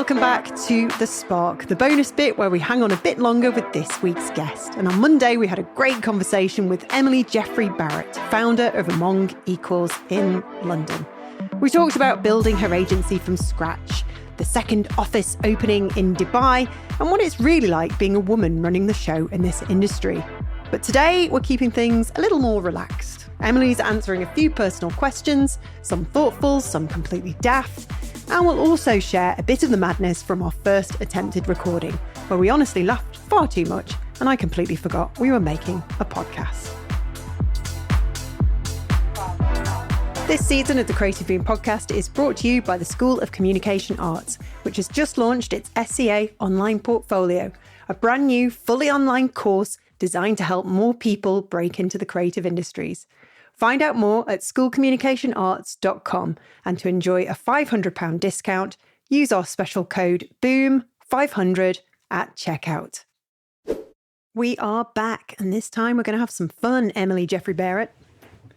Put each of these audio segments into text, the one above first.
Welcome back to The Spark, the bonus bit where we hang on a bit longer with this week's guest. And on Monday, we had a great conversation with Emily Jeffrey-Barrett, founder of Among Equals in London. We talked about building her agency from scratch, the second office opening in Dubai, and what it's really like being a woman running the show in this industry. But today, we're keeping things a little more relaxed. Emily's answering a few personal questions, some thoughtful, some completely daft, and we'll also share a bit of the madness from our first attempted recording, where we honestly laughed far too much and I completely forgot we were making a podcast. This season of the Creative Boom podcast is brought to you by the School of Communication Arts, which has just launched its SCA online portfolio, a brand new, fully online course designed to help more people break into the creative industries. Find out more at schoolcommunicationarts.com, and to enjoy a £500 discount, use our special code BOOM500 at checkout. We are back, and this time we're going to have some fun, Emily Jeffrey-Barrett.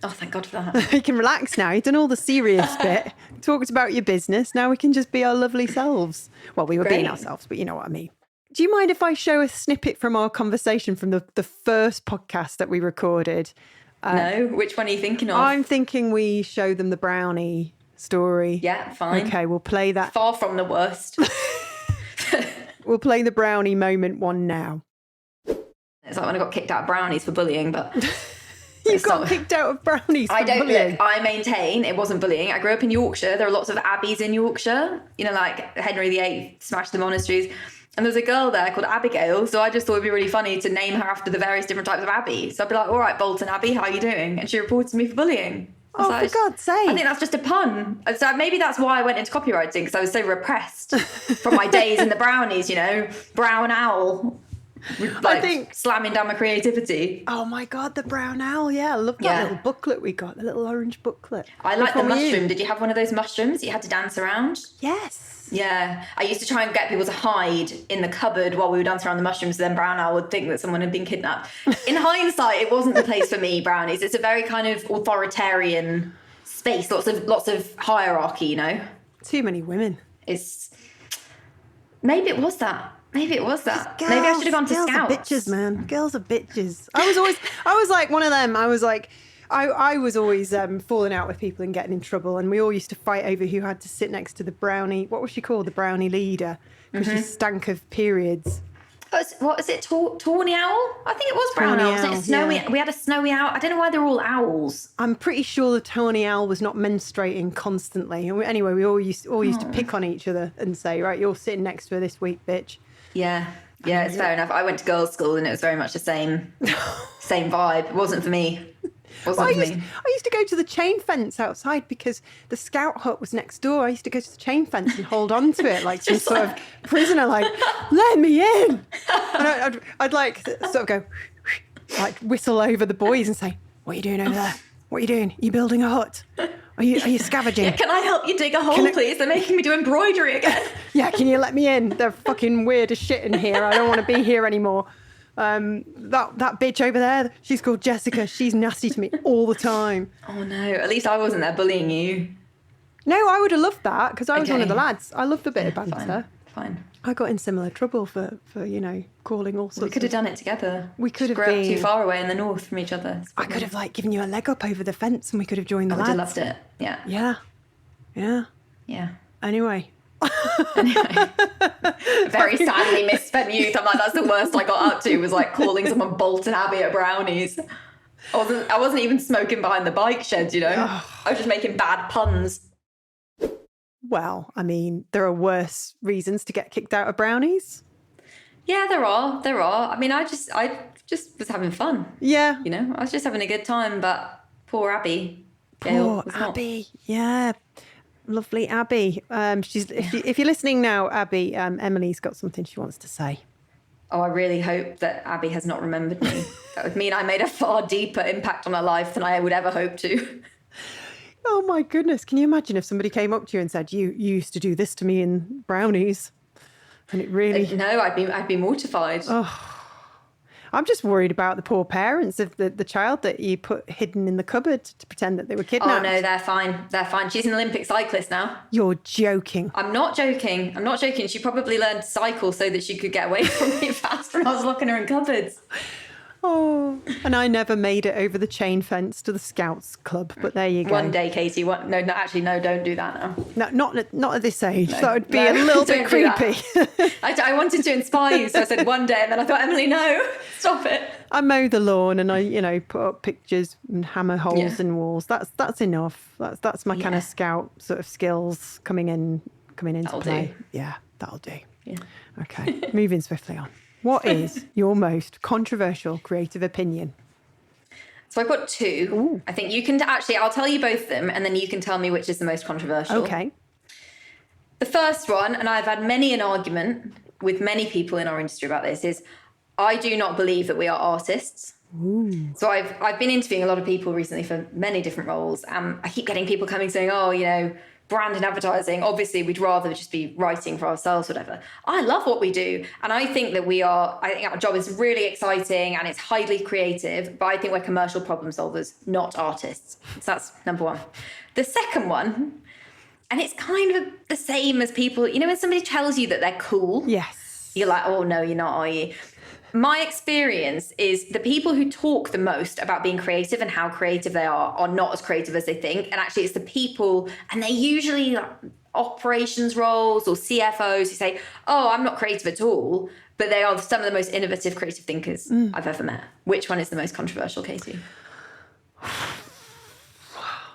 Oh, thank God for that. You can relax now. You've done all the serious bit, talked about your business. Now we can just be our lovely selves. Well, we were being ourselves, but you know what I mean. Do you mind if I show a snippet from our conversation from the first podcast that we recorded? No, which one are you thinking of? I'm thinking we show them the Brownie story. Yeah, fine. Okay, we'll play that. Far from the worst. We'll play the Brownie moment one now. It's like when I got kicked out of Brownies for bullying, but... You got kicked out of Brownies for bullying? Look, I maintain it wasn't bullying. I grew up in Yorkshire. There are lots of abbeys in Yorkshire. You know, like Henry VIII smashed the monasteries. And there's a girl there called Abigail, so I just thought it'd be really funny to name her after the various different types of abbey. So I'd be like, all right, Bolton Abbey, how are you doing? And she reported me for bullying. Oh, for God's sake. I think that's just a pun. So maybe that's why I went into copywriting, because I was so repressed from my days in the Brownies, you know, brown owl. Like, I think slamming down my creativity. Oh my God, the brown owl. Yeah, I love that little booklet we got, the little orange booklet. I like the mushroom. Did you have one of those mushrooms you had to dance around? Yes. Yeah. I used to try and get people to hide in the cupboard while we were dancing around the mushrooms, so then brown owl would think that someone had been kidnapped. In hindsight, it wasn't the place for me, Brownies. It's a very kind of authoritarian space, lots of hierarchy, you know. Too many women. Maybe it was that. Maybe I should have gone to Scouts. Girls are bitches, man. Girls are bitches. I was like one of them. I was always falling out with people and getting in trouble. And we all used to fight over who had to sit next to the Brownie. What was she called? The Brownie leader. Because she stank of periods. What is it? Tawny owl? I think it was brown owl. Wasn't it? Snowy. Yeah. We had a snowy owl. I don't know why they're all owls. I'm pretty sure the tawny owl was not menstruating constantly. And anyway, we all used to pick on each other and say, right, you're sitting next to her this week, bitch. Yeah, it's fair enough. I went to girls' school and it was very much the same vibe. It wasn't for me. I used to go to the chain fence outside because the scout hut was next door. I used to go to the chain fence and hold on to it like some sort of prisoner, like, let me in. And I'd like sort of go, like whistle over the boys and say, what are you doing over there? What are you doing? Are you building a hut? Are you scavenging? Yeah, can I help you dig a hole, please? They're making me do embroidery again. Yeah, can you let me in? They're fucking weird as shit in here. I don't want to be here anymore. That bitch over there, she's called Jessica. She's nasty to me all the time. Oh no, at least I wasn't there bullying you. No, I would have loved that because I was one of the lads. I loved a bit of banter. Fine. I got in similar trouble for calling all sorts. We could have done it together. We could have been. Grew up too far away in the north from each other. I could have given you a leg up over the fence and we could have joined the lads. I would have loved it. Yeah. Yeah. Anyway. Very sadly misspent youth. I'm like, that's the worst I got up to was like calling someone Bolton Abbey at Brownies. I wasn't even smoking behind the bike sheds, you know. I was just making bad puns. Well, I mean, there are worse reasons to get kicked out of Brownies. Yeah, there are. I mean, I just was having fun. Yeah. You know, I was just having a good time, but poor Abby. Poor Abby. Yeah. Lovely Abby. If you're listening now, Abby, Emily's got something she wants to say. Oh, I really hope that Abby has not remembered me. That would mean I made a far deeper impact on her life than I would ever hope to. Oh my goodness. Can you imagine if somebody came up to you and said, you used to do this to me in Brownies? And it really... No, I'd be mortified. Oh, I'm just worried about the poor parents of the child that you put hidden in the cupboard to pretend that they were kidnapped. Oh no, they're fine. They're fine. She's an Olympic cyclist now. You're joking. I'm not joking. She probably learned to cycle so that she could get away from me fast when I was locking her in cupboards. Oh, and I never made it over the chain fence to the Scouts Club, but there you go. One day, Katie. No, don't do that now. No, not at this age. No, that would be a little bit creepy. I wanted to inspire you, so I said one day, and then I thought, Emily, no, stop it. I mow the lawn and I, put up pictures and hammer holes in walls. That's enough. That's my kind of Scout sort of skills coming into that'll play. Do. Yeah, that'll do. Yeah. Okay, moving swiftly on. What is your most controversial creative opinion? So I've got two. Ooh. I think you can I'll tell you both of them and then you can tell me which is the most controversial. Okay. The first one, and I've had many an argument with many people in our industry about this, is I do not believe that we are artists. Ooh. So I've been interviewing a lot of people recently for many different roles. I keep getting people coming saying, brand and advertising, obviously we'd rather just be writing for ourselves, whatever. I love what we do. And I think that I think our job is really exciting and it's highly creative, but I think we're commercial problem solvers, not artists. So that's number one. The second one, and it's kind of the same as people, when somebody tells you that they're cool. Yes. You're like, oh no, you're not, are you? My experience is the people who talk the most about being creative and how creative they are not as creative as they think. And actually it's the people, and they're usually like operations roles or CFOs who say, oh, I'm not creative at all. But they are some of the most innovative creative thinkers I've ever met. Which one is the most controversial, Katie?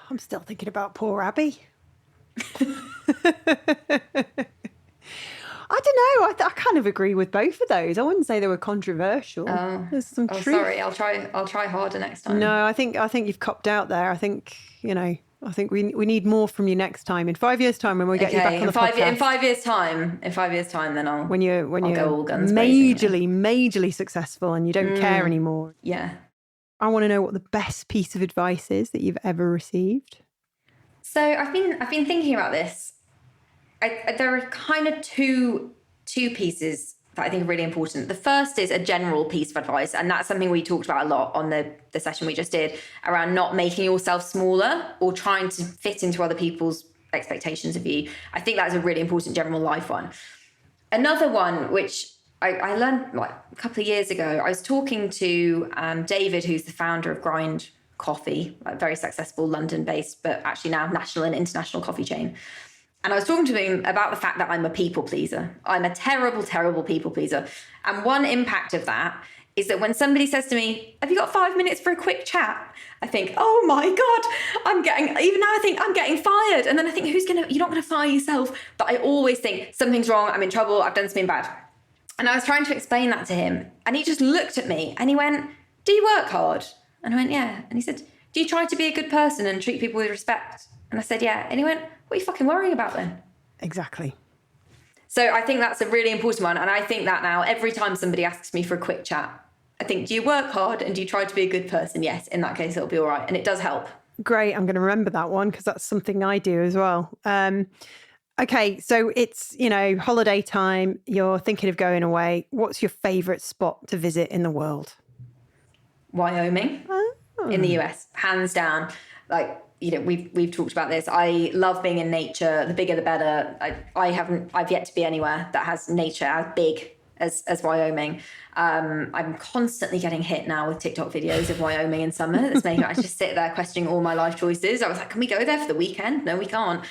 I'm still thinking about poor Abby. I don't know. I kind of agree with both of those. I wouldn't say they were controversial. There's some truth. Sorry, I'll try harder next time. No, I think you've copped out there. I think we need more from you next time. In 5 years' time, when we get you back on the podcast. In 5 years' time, then I'll go all guns majorly successful and you don't care anymore. Yeah. I want to know what the best piece of advice is that you've ever received. So I've been thinking about this. There are kind of two pieces that I think are really important. The first is a general piece of advice, and that's something we talked about a lot on the session we just did around not making yourself smaller or trying to fit into other people's expectations of you. I think that's a really important general life one. Another one, which I learned like a couple of years ago, I was talking to David, who's the founder of Grind Coffee, a very successful London-based, but actually now national and international coffee chain. And I was talking to him about the fact that I'm a people pleaser. I'm a terrible, terrible people pleaser. And one impact of that is that when somebody says to me, have you got 5 minutes for a quick chat? I think, oh my God, even now I think I'm getting fired. And then I think, you're not going to fire yourself. But I always think something's wrong. I'm in trouble. I've done something bad. And I was trying to explain that to him. And he just looked at me and he went, do you work hard? And I went, yeah. And he said, do you try to be a good person and treat people with respect? And I said, yeah. And he went, what are you fucking worrying about then? Exactly. So I think that's a really important one. And I think that now every time somebody asks me for a quick chat, I think, do you work hard and do you try to be a good person? Yes. In that case, it'll be all right. And it does help. Great. I'm going to remember that one because that's something I do as well. Okay. So it's, holiday time. You're thinking of going away. What's your favourite spot to visit in the world? Wyoming in the US, hands down. Like, we've talked about this. I love being in nature. The bigger, the better. I've yet to be anywhere that has nature as big as Wyoming. I'm constantly getting hit now with TikTok videos of Wyoming in summer. That's making I just sit there questioning all my life choices. I was like, can we go there for the weekend? No, we can't.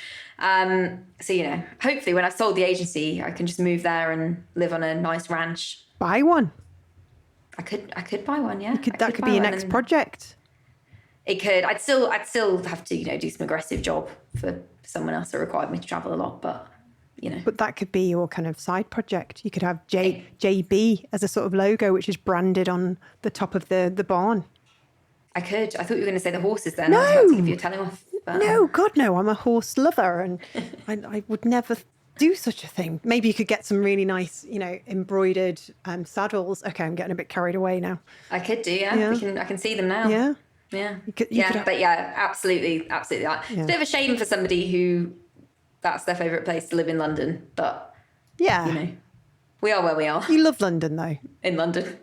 So, hopefully when I've sold the agency, I can just move there and live on a nice ranch. Buy one. I could buy one, yeah. That could be your next project. It could. I'd still have to, do some aggressive job for someone else that required me to travel a lot, but. But that could be your kind of side project. You could have JB as a sort of logo, which is branded on the top of the barn. I could. I thought you were going to say the horses then. No. I was about to give you a telling off. But... No, God, no. I'm a horse lover and I would never do such a thing. Maybe you could get some really nice, embroidered saddles. Okay, I'm getting a bit carried away now. I could do, yeah. I can see them now. Yeah. Yeah. But yeah, absolutely. It's a bit of a shame for somebody who... that's their favourite place to live in London, but yeah, We are where we are. You love London, though. In London.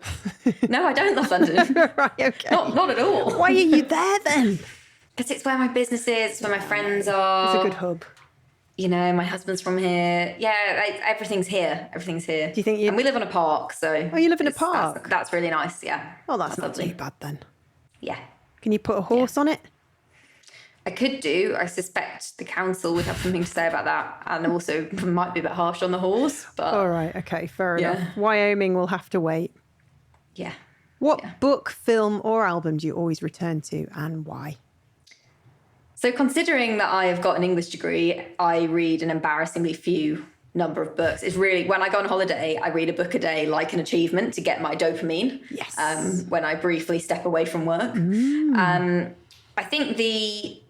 No, I don't love London. Right, okay. Not at all. Why are you there then? Because it's where my business is, it's where my friends are. It's a good hub. You know, my husband's from here. Yeah, everything's here. Everything's here. Do you think you... And we live on a park, so... Oh, you live in a park? That's really nice, yeah. Oh, that's not lovely. too bad then. Yeah. Can you put a horse on it? I could do. I suspect the council would have something to say about that, and also might be a bit harsh on the horse. But all right, okay, fair enough. Wyoming will have to wait. Yeah. What book, film, or album do you always return to, and why? So, considering that I have got an English degree, I read an embarrassingly few number of books. It's really, when I go on holiday, I read a book a day like an achievement to get my dopamine. Yes. When I briefly step away from work. I think the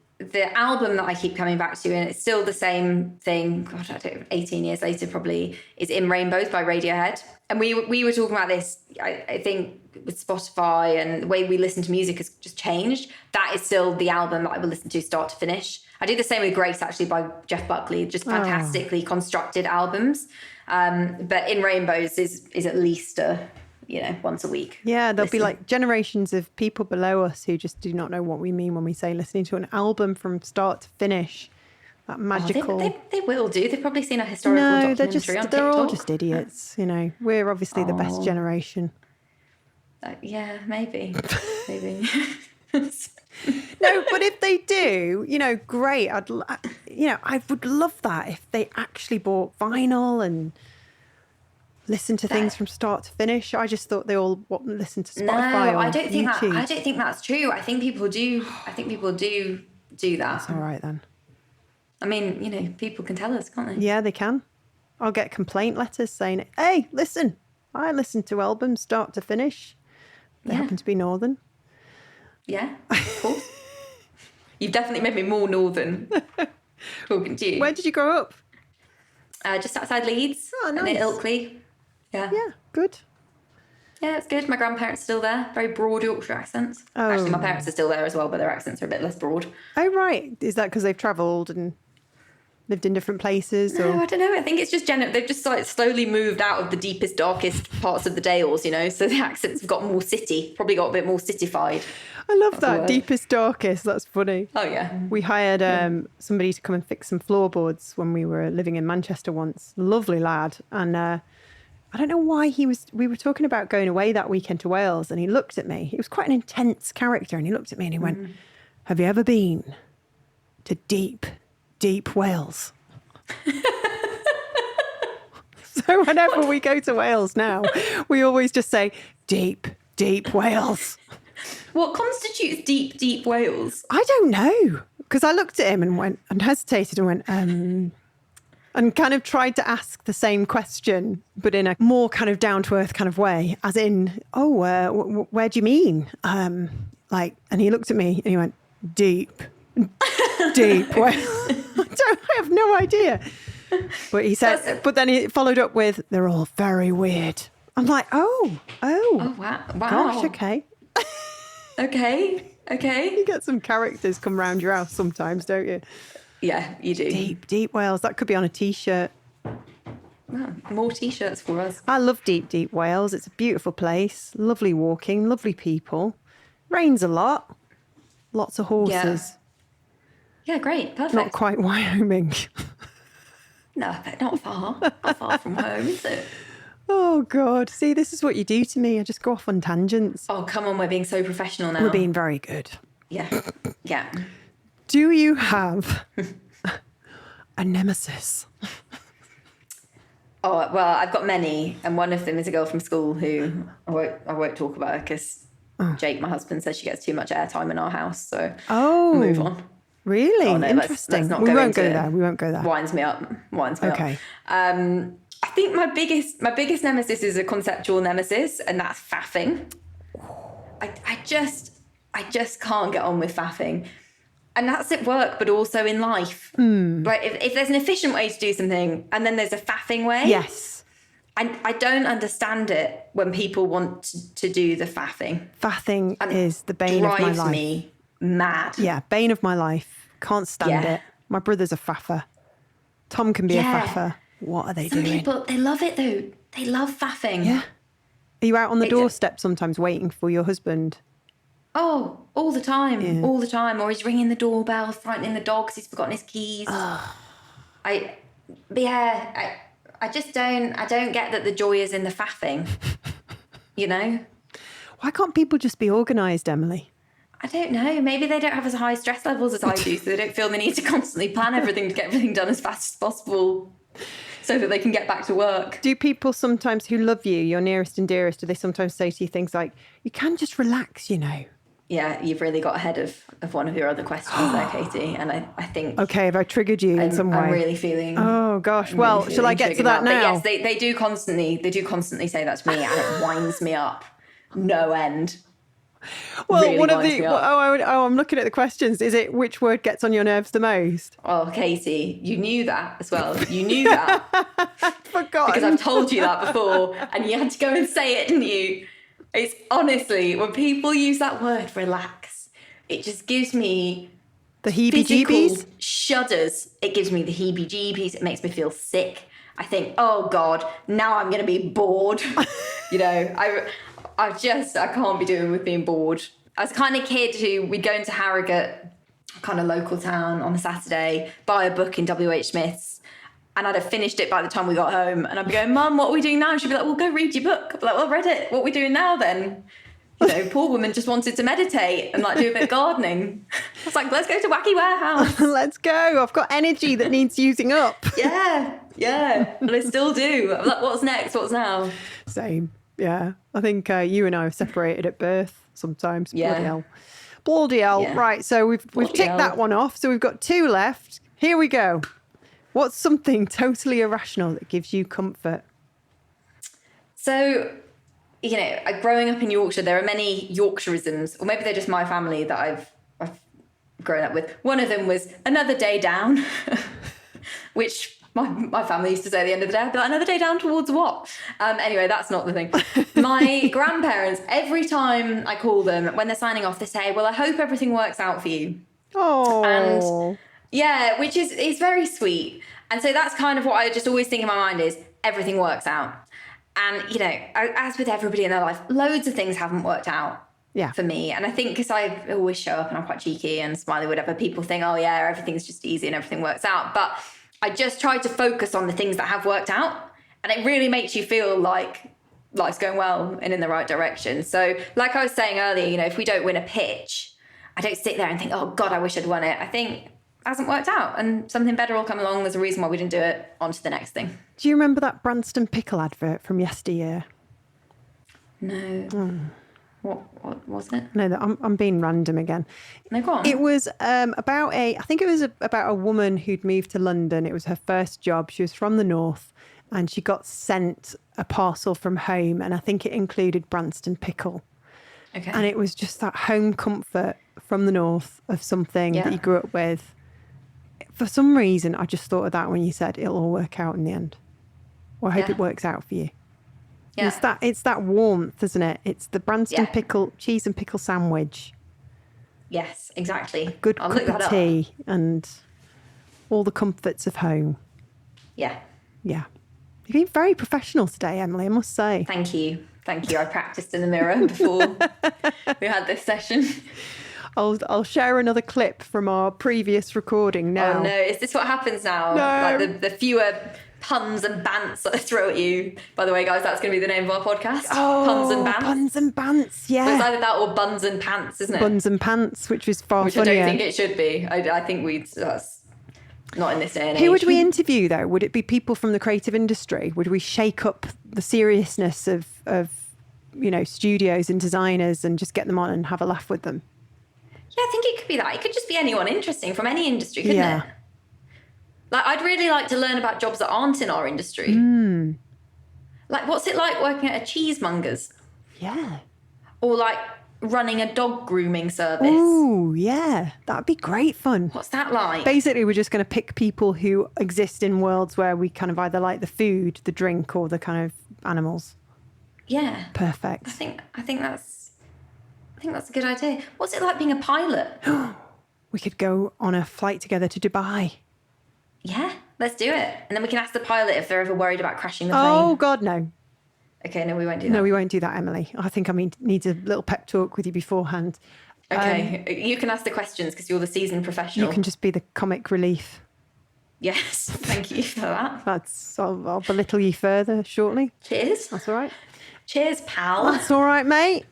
album that I keep coming back to, and it's still the same thing, God, I don't know, 18 years later probably, is In Rainbows by Radiohead. And we were talking about this, I think, with Spotify and the way we listen to music has just changed. That is still the album that I will listen to start to finish. I do the same with Grace, actually, by Jeff Buckley, just fantastically constructed albums. But In Rainbows is at least once a week. Yeah, there'll be like generations of people below us who just do not know what we mean when we say listening to an album from start to finish. That magical... They will do. They've probably seen a historical documentary on TikTok. They're all just idiots, you know. We're obviously the best generation. Yeah, maybe. No, but if they do, great. I would love that if they actually bought vinyl and listened to things from start to finish. I just thought they all listen to Spotify. No, or I don't think YouTube. I don't think that's true. I think people do. Do that. That's all right then. I mean, people can tell us, can't they? Yeah, they can. I'll get complaint letters saying, "Hey, listen, I listen to albums start to finish. They happen to be northern." Yeah, of course. You've definitely made me more northern talking to you. Where did you grow up? Just outside Leeds. Oh, nice. Near Ilkley. Yeah. Yeah, good. Yeah, it's good. My grandparents are still there. Very broad Yorkshire accents. Oh. Actually, my parents are still there as well, but their accents are a bit less broad. Oh, right. Is that because they've travelled and lived in different places? No, I don't know. I think it's just they've just like slowly moved out of the deepest, darkest parts of the Dales, so the accents have got more city, probably got a bit more cityfied. I love that. Deepest, darkest. That's funny. Oh, yeah. We hired somebody to come and fix some floorboards when we were living in Manchester once. Lovely lad. And I don't know why we were talking about going away that weekend to Wales, and he looked at me. He was quite an intense character, and he looked at me and he went, "Have you ever been to deep, deep Wales?" So whenever we go to Wales now, we always just say, "Deep, deep Wales." What constitutes deep, deep Wales? I don't know, because I looked at him and hesitated and went, and kind of tried to ask the same question, but in a more kind of down-to-earth kind of way, as in, where do you mean? And he looked at me and he went, "Deep, deep Wales." I have no idea. But he said, but then he followed up with, "They're all very weird." I'm like, oh, wow. Gosh, okay. Okay. You get some characters come round your house sometimes, don't you? Yeah, you do. Deep, deep Wales. That could be on a T-shirt. Well, more T-shirts for us. I love deep, deep Wales. It's a beautiful place. Lovely walking, lovely people. Rains a lot. Lots of horses. Yeah, great. Perfect. Not quite Wyoming. No, but not far. Not far from home, is it? Oh, God. See, this is what you do to me. I just go off on tangents. Oh, come on. We're being so professional now. We're being very good. Yeah. Yeah. Do you have a nemesis? Oh, well, I've got many. And one of them is a girl from school who I won't talk about her because Jake, my husband, says she gets too much airtime in our house. So we'll move on. Really? Oh, no, interesting. Let's We won't go there. Winds me up. Okay. I think my biggest nemesis is a conceptual nemesis, and that's faffing. I just can't get on with faffing. And that's at work, but also in life. Like if there's an efficient way to do something and then there's a faffing way. Yes. I don't understand it when people want to do the faffing. Faffing is the bane of my life. Drives me mad. Yeah, bane of my life. Can't stand it. My brother's a faffer. Tom can be a faffer. What are they Some doing? people, they love it though. They love faffing. Yeah. Are you out on the doorstep sometimes waiting for your husband? Oh, all the time, all the time. Or he's ringing the doorbell, frightening the dog because he's forgotten his keys. I just don't get that the joy is in the faffing, you know? Why can't people just be organised, Emily? I don't know. Maybe they don't have as high stress levels as I do, so they don't feel the need to constantly plan everything to get everything done as fast as possible so that they can get back to work. Do people sometimes who love you, your nearest and dearest, do they sometimes say to you things like, you can just relax, you know? Yeah, you've really got ahead of one of your other questions there, Katie. And I think... Okay, have I triggered you in some way? I'm really feeling... Oh, gosh. Well, really shall I get to that now? But yes, they do constantly say that to me, and it winds me up. No end. Well, really one of winds the... me up. I'm looking at the questions. Is it which word gets on your nerves the most? Oh, Katie, you knew that as well. You knew that. Forgotten. Because I've told you that before, and you had to go and say it, didn't you? It's honestly, when people use that word relax, it just gives me the heebie-jeebies? Shudders. It gives me the heebie-jeebies. It makes me feel sick. I think, oh God, now I'm going to be bored. You know, I can't be doing with being bored. I was the kind of kid who we'd go into Harrogate, kind of local town, on a Saturday, buy a book in W.H. Smith's, and I'd have finished it by the time we got home. And I'd be going, Mum, what are we doing now? And she'd be like, well, go read your book. I'd be like, well, I've read it. What are we doing now then? You know, poor woman just wanted to meditate and like do a bit of gardening. I was like, let's go to Wacky Warehouse. Let's go. I've got energy that needs using up. Yeah. But I still do. I'm like, what's next? What's now? Same. Yeah. I think you and I were separated at birth sometimes. Yeah. Bloody hell. Yeah. Right. So we've ticked that one off. So we've got 2 left. Here we go. What's something totally irrational that gives you comfort? So, you know, growing up in Yorkshire, there are many Yorkshireisms, or maybe they're just my family that I've grown up with. One of them was another day down, which my family used to say at the end of the day. I'd be like, another day down towards what? Anyway, that's not the thing. My grandparents, every time I call them, when they're signing off, they say, well, I hope everything works out for you. Oh. And yeah, which is very sweet. And so that's kind of what I just always think in my mind is everything works out. And, you know, as with everybody in their life, loads of things haven't worked out for me. And I think because I always show up and I'm quite cheeky and smiley, whatever, people think, oh, yeah, everything's just easy and everything works out. But I just try to focus on the things that have worked out. And it really makes you feel like life's going well and in the right direction. So like I was saying earlier, you know, if we don't win a pitch, I don't sit there and think, oh, God, I wish I'd won it. I think hasn't worked out and something better will come along. There's a reason why we didn't do it. On to the next thing. Do you remember that Branston Pickle advert from yesteryear? No. What was it? No, I'm being random again. No, go on. It was about a woman who'd moved to London. It was her first job. She was from the north and she got sent a parcel from home, and I think it included Branston Pickle. Okay. And it was just that home comfort from the north of something that you grew up with. For some reason, I just thought of that when you said it'll all work out in the end. Well, I hope it works out for you. Yeah. It's that warmth, isn't it? It's the Branston Pickle, cheese and pickle sandwich. Yes, exactly. A good cup of tea and all the comforts of home. Yeah. Yeah. You've been very professional today, Emily, I must say. Thank you. I practiced in the mirror before we had this session. I'll share another clip from our previous recording now. Oh no, is this what happens now? No. Like the fewer puns and bants that I throw at you. By the way, guys, that's going to be the name of our podcast. Oh, Puns and Bants. Puns and Bants, yeah. So it's either that or Buns and Pants, isn't it? Buns and Pants, which is far funnier. I don't think it should be. I think that's not in this day and age. Who would we interview, though? Would it be people from the creative industry? Would we shake up the seriousness of you know, studios and designers and just get them on and have a laugh with them? Yeah, I think it could be that. It could just be anyone interesting from any industry, couldn't it? Like, I'd really like to learn about jobs that aren't in our industry. Like, what's it like working at a cheesemonger's? Yeah. Or, like, running a dog grooming service? Oh, yeah. That'd be great fun. What's that like? Basically, we're just going to pick people who exist in worlds where we kind of either like the food, the drink, or the kind of animals. Yeah. Perfect. I think that's a good idea. What's it like being a pilot? We could go on a flight together to Dubai. Yeah. Let's do it. And then we can ask the pilot if they're ever worried about crashing the plane. Oh, God, no. Okay, no, we won't do that. No, we won't do that, Emily. I think need a little pep talk with you beforehand. Okay, you can ask the questions because you're the seasoned professional. You can just be the comic relief. Yes, thank you for that. I'll belittle you further shortly. Cheers. That's all right. Cheers, pal. That's all right, mate.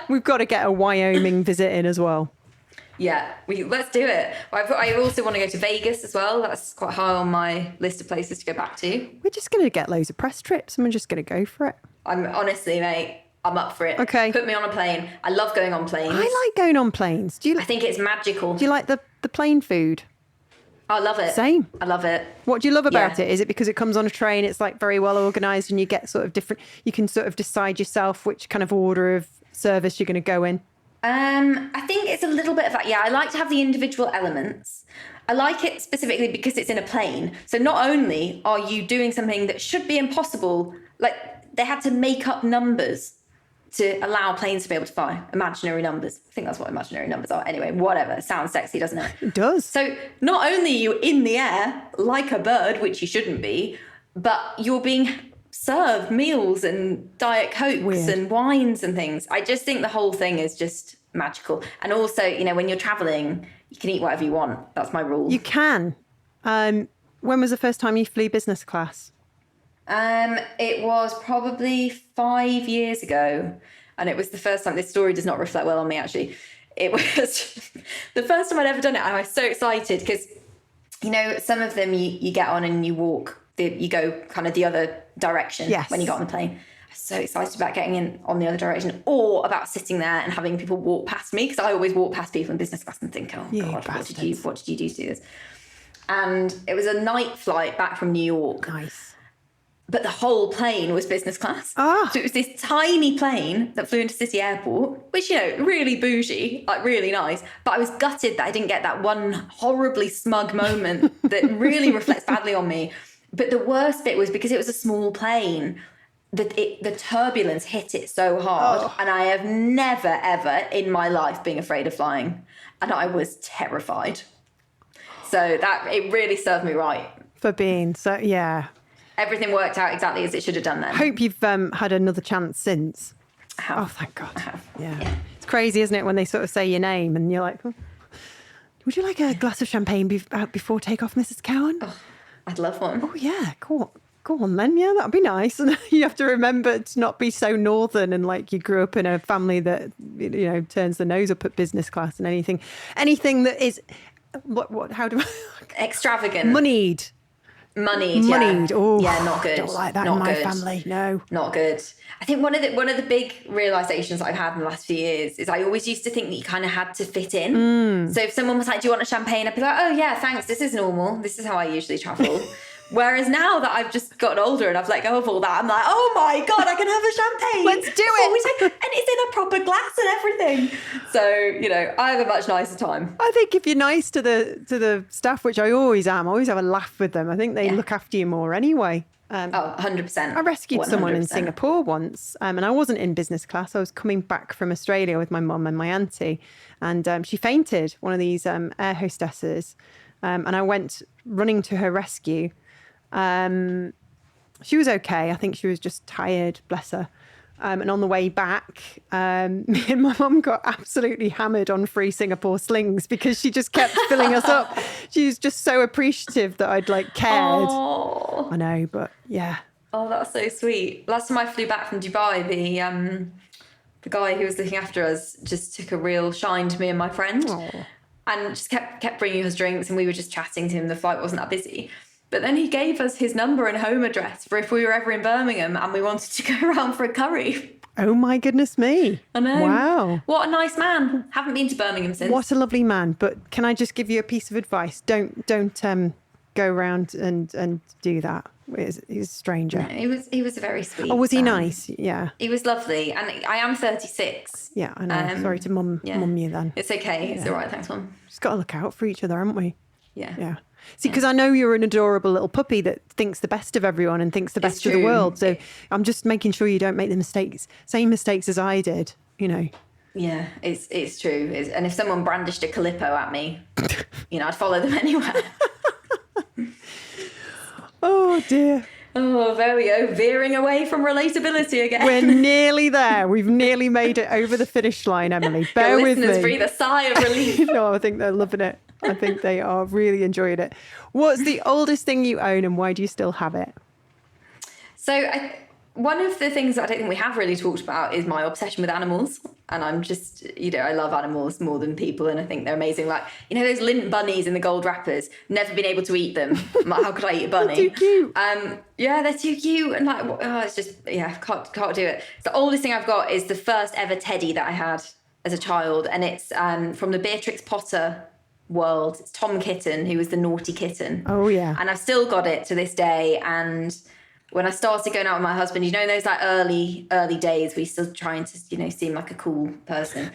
We've got to get a Wyoming visit in as well. Yeah, let's do it. I also want to go to Vegas as well. That's quite high on my list of places to go back to. We're just going to get loads of press trips and we're just going to go for it. Honestly, mate, I'm up for it. Okay. Put me on a plane. I love going on planes. I like going on planes. I think it's magical. Do you like the plane food? I love it. Same. I love it. What do you love about it? Is it because it comes on a train, it's like very well organised and you get sort of different, you can sort of decide yourself which kind of order of service you're going to go in? I think it's a little bit of that. Yeah, I like to have the individual elements. I like it specifically because it's in a plane. So not only are you doing something that should be impossible, like they had to make up numbers to allow planes to be able to fly. Imaginary numbers. I think that's what imaginary numbers are. Anyway, whatever. It sounds sexy, doesn't it? It does. So not only are you in the air like a bird, which you shouldn't be, but you're being served meals and Diet Cokes and wines and things. I just think the whole thing is just magical. And also, when you're traveling, you can eat whatever you want. That's my rule. You can. When was the first time you flew business class? It was probably 5 years ago. And it was the first time, this story does not reflect well on me, actually. It was the first time I'd ever done it. And I was so excited because, some of them you get on and you walk, you go kind of the other direction when you got on the plane. I was so excited about getting in on the other direction or about sitting there and having people walk past me because I always walk past people in business class and think, oh, God, what did you do to do this? And it was a night flight back from New York. Nice. But the whole plane was business class. So it was this tiny plane that flew into City Airport, which, really bougie, like really nice. But I was gutted that I didn't get that one horribly smug moment that really reflects badly on me. But the worst bit was because it was a small plane, the turbulence hit it so hard. And I have never, ever in my life been afraid of flying. And I was terrified. So it really served me right. For being so, yeah. Everything worked out exactly as it should have done then. I hope you've had another chance since. I have. Oh, thank God. I have. Yeah. It's crazy, isn't it, when they sort of say your name and you're like, would you like a glass of champagne before takeoff, Mrs. Cowan? Oh, I'd love one. Oh, yeah. Go on then. Yeah, that'd be nice. And you have to remember to not be so northern and like you grew up in a family that, turns the nose up at business class and anything that is, how do I? Extravagant. Moneyed. Yeah. Oh, yeah, not good. Don't like that not in my good. family. No, not good. I think one of the big realizations I've had in the last few years is I always used to think that you kind of had to fit in. So if someone was like, "Do you want a champagne?" I'd be like, "Oh yeah, thanks. This is normal. This is how I usually travel." Whereas now that I've just gotten older and I've let go of all that, I'm like, oh my God, I can have a champagne. Let's do it. And it's in a proper glass and everything. So, I have a much nicer time. I think if you're nice to the staff, which I always am, I always have a laugh with them. I think they look after you more anyway. 100%. I rescued 100%. someone in Singapore once and I wasn't in business class. I was coming back from Australia with my mum and my auntie and she fainted, one of these air hostesses, and I went running to her rescue. She was okay. I think she was just tired, bless her. And on the way back, me and my mum got absolutely hammered on free Singapore slings because she just kept filling us up. She was just so appreciative that I'd cared. Oh. I know, but yeah. Oh, that's so sweet. Last time I flew back from Dubai, the guy who was looking after us just took a real shine to me and my friend. Aww. And just kept bringing us drinks and we were just chatting to him. The flight wasn't that busy. But then he gave us his number and home address for if we were ever in Birmingham and we wanted to go around for a curry. Oh my goodness me. I know. Wow. What a nice man. Haven't been to Birmingham since. What a lovely man. But can I just give you a piece of advice? Don't go around and do that. He's a stranger. No, he was very sweet. Oh, was he nice? Yeah. He was lovely. And I am 36. Yeah, I know. Sorry to mum you then. It's okay. It's all right. Thanks, Mum. Just got to look out for each other, haven't we? Yeah. Yeah. See, because I know you're an adorable little puppy that thinks the best of everyone and thinks the best of the world. So I'm just making sure you don't make the same mistakes as I did, Yeah, it's true. And if someone brandished a Calippo at me, I'd follow them anywhere. Oh dear. Oh, there we go. Veering away from relatability again. We're nearly there. We've nearly made it over the finish line, Emily. Bear with me. Listeners breathe a sigh of relief. No, I think they're loving it. I think they are really enjoying it. What's the oldest thing you own and why do you still have it? So one of the things that I don't think we have really talked about is my obsession with animals. And I'm just, I love animals more than people. And I think they're amazing. Like, those lint bunnies in the gold wrappers, never been able to eat them. I'm like, how could I eat a bunny? They're too cute. Yeah, they're too cute. And like, it's just, can't do it. The oldest thing I've got is the first ever teddy that I had as a child. And it's from the Beatrix Potter world. It's Tom Kitten, who was the naughty kitten. Oh, yeah. And I've still got it to this day. And when I started going out with my husband, in those like early days, we still trying to, seem like a cool person.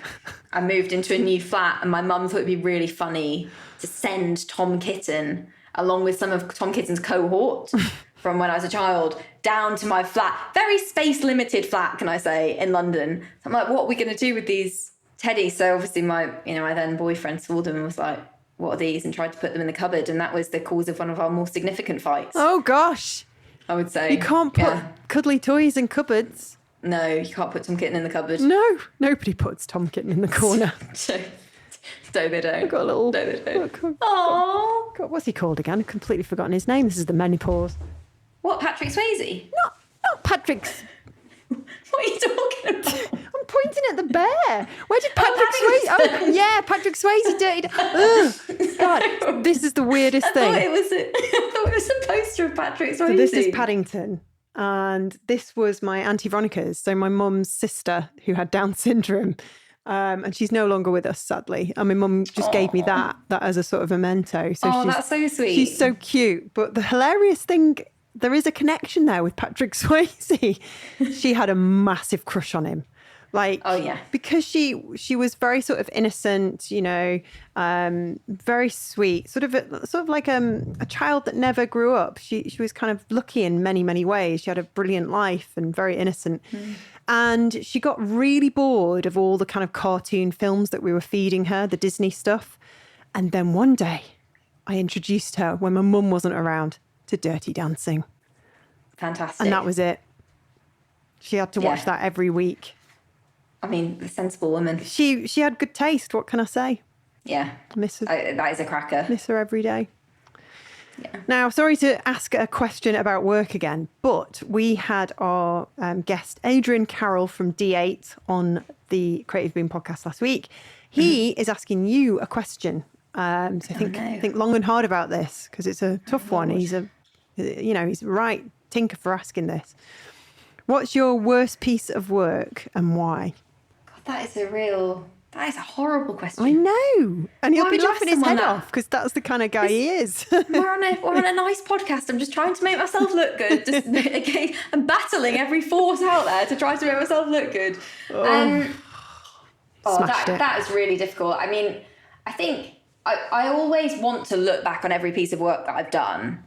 I moved into a new flat and my mum thought it'd be really funny to send Tom Kitten along with some of Tom Kitten's cohort from when I was a child down to my flat, very space limited flat, can I say, in London. So I'm like, what are we going to do with these teddies? So obviously my then boyfriend saw them and was like, what are these? And tried to put them in the cupboard. And that was the cause of one of our more significant fights. Oh gosh. I would say. You can't put cuddly toys in cupboards. No, you can't put Tom Kitten in the cupboard. No, nobody puts Tom Kitten in the corner. No, they don't. Got a little... No, they don't. Aww. God, what's he called again? I've completely forgotten his name. This is the menopause. What, Patrick Swayze? Not Patrick's... What are you talking about? I'm pointing at the bear. Where did Patrick Swayze... Oh, yeah, Patrick Swayze dirty... Ugh. God, this is the weirdest thing. I thought it was a poster of Patrick Swayze. So this is Paddington. And this was my Auntie Veronica's. So my mum's sister who had Down syndrome. And she's no longer with us, sadly. And my mum just gave me that as a sort of memento. So that's so sweet. She's so cute. But the hilarious thing... There is a connection there with Patrick Swayze. She had a massive crush on him. Like, oh yeah, because she was very sort of innocent, very sweet, sort of like a child that never grew up. She was kind of lucky in many, many ways. She had a brilliant life and very innocent. And she got really bored of all the kind of cartoon films that we were feeding her, the Disney stuff. And then one day I introduced her when my mum wasn't around to Dirty Dancing. Fantastic. And that was it. She had to watch that every week. I mean, the sensible woman. She had good taste. What can I say? Yeah. Miss her. That is a cracker. Miss her every day. Yeah. Now, sorry to ask a question about work again, but we had our guest, Adrian Carroll from D8 on the Creative Boom podcast last week. He is asking you a question. So think long and hard about this because it's a tough one. He's he's right tinker for asking this. What's your worst piece of work and why? God, that is a horrible question. I know. And he'll be laughing his head off because that's the kind of guy he is. We're on a nice podcast. I'm just trying to make myself look good. I'm battling every force out there to try to make myself look good. That is really difficult. I mean, I think I always want to look back on every piece of work that I've done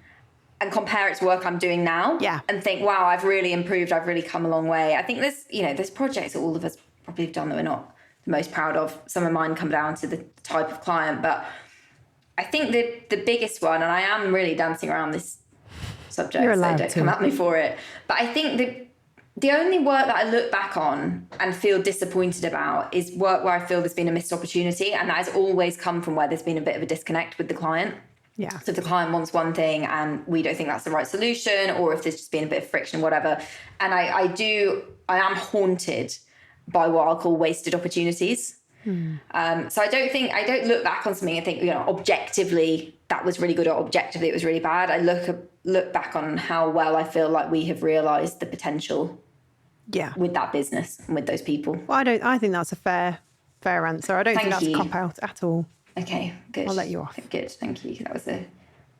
and compare it to work I'm doing now. Yeah. And think, wow, I've really improved. I've really come a long way. I think there's projects that all of us probably have done that we're not the most proud of. Some of mine come down to the type of client, but I think the biggest one, and I am really dancing around this subject, so don't come at me for it. But I think the only work that I look back on and feel disappointed about is work where I feel there's been a missed opportunity. And that has always come from where there's been a bit of a disconnect with the client. Yeah. So if the client wants one thing and we don't think that's the right solution, or if there's just been a bit of friction, whatever. And I am haunted by what I'll call wasted opportunities. So I don't look back on something and think, objectively that was really good or objectively it was really bad. I look back on how well I feel like we have realised the potential with that business and with those people. Well, I think that's a fair answer. I don't think that's a cop-out at all. Okay, good. I'll let you off. Good, thank you. That was an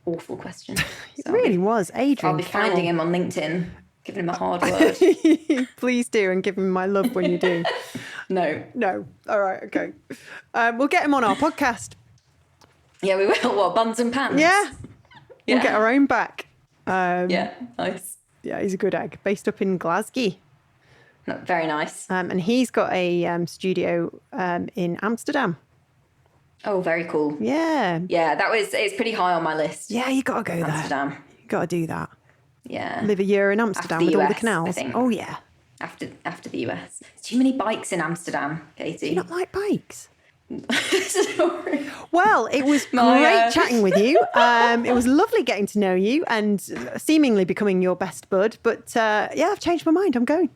awful question. It really was. Adrian I'll be finding him on LinkedIn, giving him a hard word. Please do, and give him my love when you do. No. All right, okay. We'll get him on our podcast. Yeah, we will. What, Buns and Pants? Yeah. We'll get our own back. Yeah, nice. Yeah, he's a good egg. Based up in Glasgow. Very nice. And he's got a studio in Amsterdam. Oh, very cool. Yeah. Yeah, it's pretty high on my list. Yeah, you got to go Amsterdam. there. You got to do that. live a year in Amsterdam with all the canals. I think. Oh, yeah. After the US. Too many bikes in Amsterdam, Katie. Do you not like bikes? Sorry. Well, it was great chatting with you. It was lovely getting to know you and seemingly becoming your best bud. But I've changed my mind. I'm going.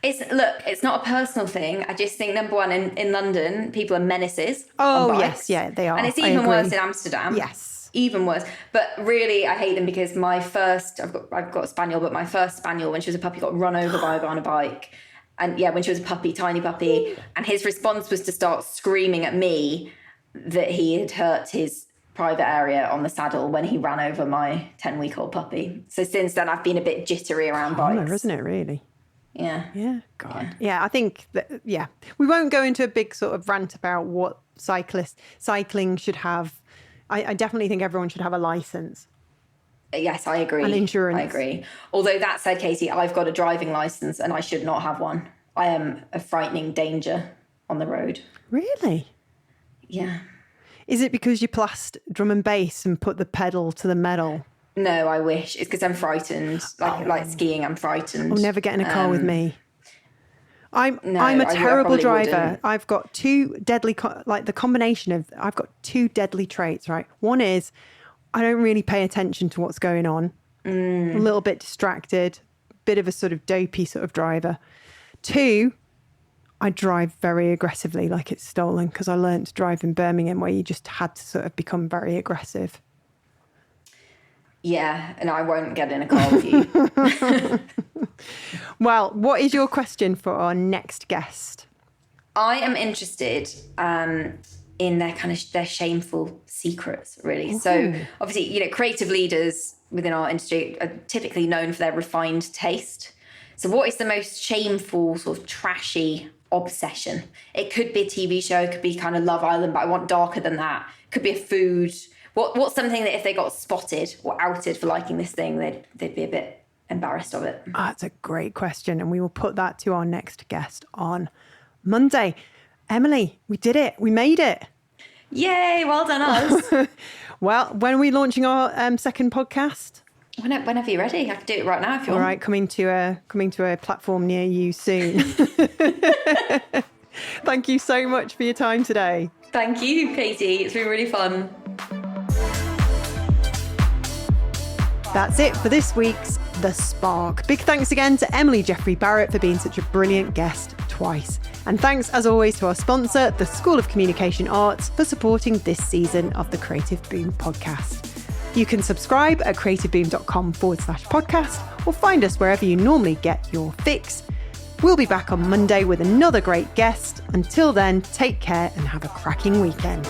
It's not a personal thing. I just think, number one, in London, people are menaces. Oh, on bikes. Yes. Yeah, they are. And it's even worse in Amsterdam. Yes. Even worse. But really, I hate them because I've got a spaniel, but my first spaniel, when she was a puppy, got run over by a guy on a bike. And when she was a puppy, tiny puppy, and his response was to start screaming at me that he had hurt his private area on the saddle when he ran over my 10-week-old puppy. So since then, I've been a bit jittery around bikes. Isn't it, really? Yeah. Yeah, God. Yeah, I think that, we won't go into a big sort of rant about what cycling should have. I definitely think everyone should have a licence. Yes, I agree. And insurance. I agree. Although that said, Katie, I've got a driving licence and I should not have one. I am a frightening danger on the road. Really? Yeah. Is it because you plast drum and bass and put the pedal to the metal? No, I wish. It's because I'm frightened. Like skiing, I'm frightened. I'll never get in a car with me. I'm a terrible driver. Wouldn't. I've got two deadly, I've got two deadly traits, right? One is I don't really pay attention to what's going on. A little bit distracted, bit of a sort of dopey sort of driver. Two, I drive very aggressively like it's stolen because I learned to drive in Birmingham where you just had to sort of become very aggressive. Yeah, and I won't get in a car with you. Well, what is your question for our next guest? I am interested in their shameful secrets, really. Ooh. So obviously, creative leaders within our industry are typically known for their refined taste. So what is the most shameful, sort of trashy obsession? It could be a TV show, it could be kind of Love Island, but I want darker than that. It could be a food. What's something that if they got spotted or outed for liking this thing, they'd be a bit embarrassed of it? That's a great question. And we will put that to our next guest on Monday. Emily, we did it. We made it. Yay, well done us. Well, when are we launching our second podcast? Whenever you're ready. I can do it right now if you want. All right, coming to a platform near you soon. Thank you so much for your time today. Thank you, Katie. It's been really fun. That's it for this week's The Spark. Big thanks again to Emily Jeffrey-Barrett for being such a brilliant guest twice. And thanks, as always, to our sponsor, the School of Communication Arts, for supporting this season of the Creative Boom podcast. You can subscribe at creativeboom.com/podcast or find us wherever you normally get your fix. We'll be back on Monday with another great guest. Until then, take care and have a cracking weekend.